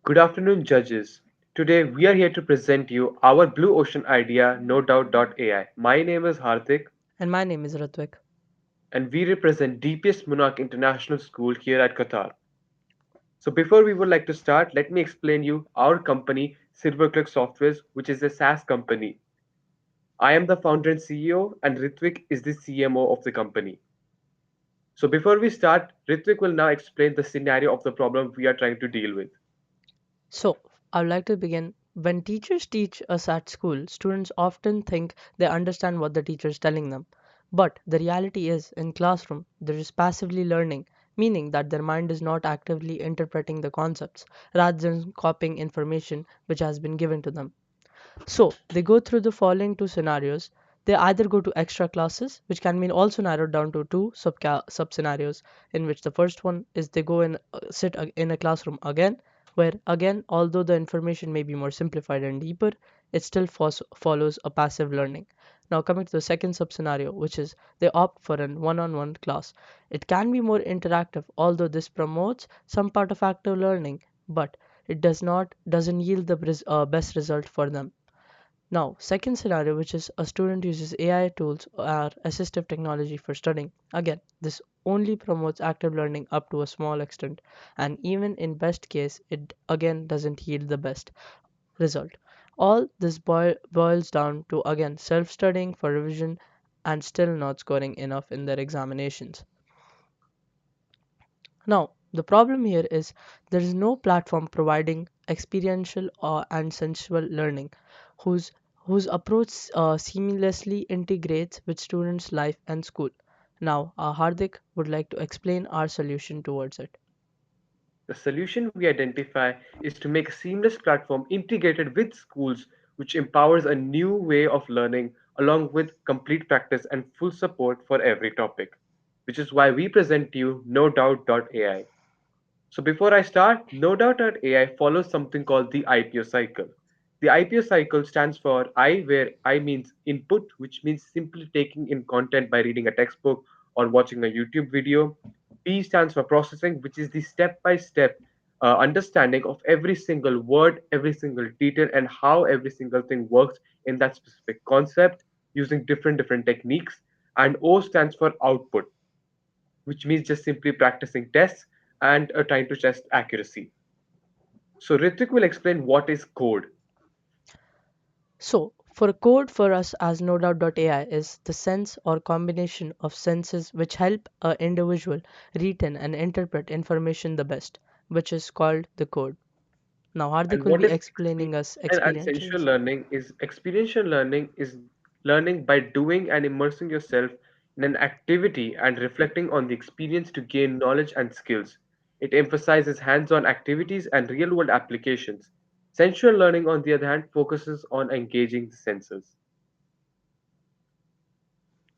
Good afternoon, judges. Today we are here to present you our blue ocean idea, NoDoubt.ai. My name is Hardik, And my name is Ritvik. and we represent DPS Monarch International School here at Qatar. So before we would like to start, let me explain you our company, SilverClick Softwares, which is a SaaS company. I am the founder and CEO, and Ritvik is the CMO of the company. So before we start, Ritvik will now explain the scenario of the problem we are trying to deal with. So, I would like to begin. When teachers teach us at school, students often think they understand what the teacher is telling them. But the reality is, in classroom, there is passively learning, meaning that their mind is not actively interpreting the concepts, rather than copying information which has been given to them. So they go through the following two scenarios. They either go to extra classes, which can be also narrowed down to two sub scenarios, in which the first one is they go and in a classroom again, where again, although the information may be more simplified and deeper, it still follows a passive learning. Now coming to the second sub scenario, which is they opt for an one-on-one class. It can be more interactive, although this promotes some part of active learning, but it doesn't yield the best result for them. Now, second scenario, which is a student uses AI tools or assistive technology for studying. Again, this only promotes active learning up to a small extent, and even in best case, it again doesn't yield the best result. All this boils down to again self-studying for revision and still not scoring enough in their examinations. Now, the problem here is there is no platform providing experiential and sensual learning whose whose approach seamlessly integrates with students' life and school. Now, Hardik would like to explain our solution towards it. The solution we identify is to make a seamless platform integrated with schools, which empowers a new way of learning along with complete practice and full support for every topic, which is why we present to you NoDoubt.ai. So before I start, NoDoubt.ai follows something called the IPO cycle. The IPO cycle stands for I, where I means input, which means simply taking in content by reading a textbook or watching a YouTube video. P stands for processing, which is the step by step understanding of every single word, every single detail, and how every single thing works in that specific concept using different techniques. And O stands for output, which means just simply practicing tests and trying to test accuracy. So Ritik will explain what is code. So, for a code for us as NoDoubt.ai is the sense or combination of senses which help an individual retain and interpret information the best, which is called the code. Now, Hardik And will what be is explaining us and sensual experientials. learning is experiential learning is learning by doing and immersing yourself in an activity and reflecting on the experience to gain knowledge and skills. It emphasizes hands-on activities and real-world applications. Sensual learning, on the other hand, focuses on engaging the senses.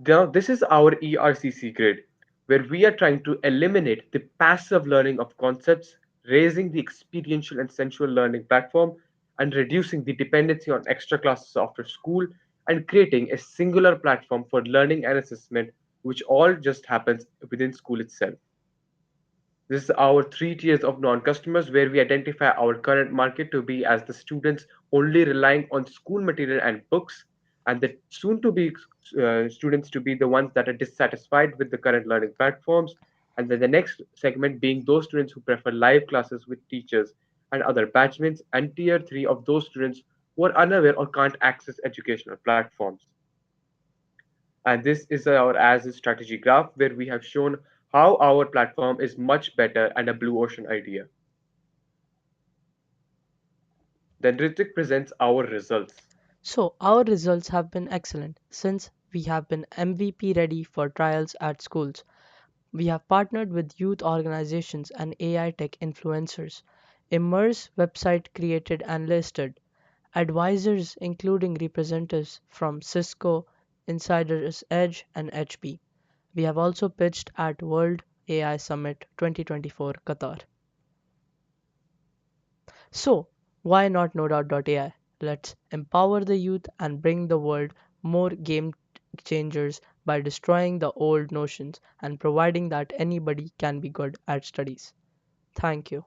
Now, this is our ERCC grid, where we are trying to eliminate the passive learning of concepts, raising the experiential and sensual learning platform, and reducing the dependency on extra classes after school, and creating a singular platform for learning and assessment, which all just happens within school itself. This is our 3 tiers of non-customers where we identify our current market to be as the students only relying on school material and books, and the soon to be students to be the ones that are dissatisfied with the current learning platforms, and then the next segment being those students who prefer live classes with teachers and other batchmates, and tier 3 of those students who are unaware or can't access educational platforms. And this is our as is strategy graph where we have shown how our platform is much better and a blue ocean idea. Then Ritik presents our results. So, our results have been excellent since we have been MVP ready for trials at schools. We have partnered with youth organizations and AI tech influencers. Immerse website created and listed. Advisors including representatives from Cisco, Insider's Edge, and HP. We have also pitched at World AI Summit 2024 Qatar. So, why not NoDoubt.ai? Let's empower the youth and bring the world more game changers by destroying the old notions and providing that anybody can be good at studies. Thank you.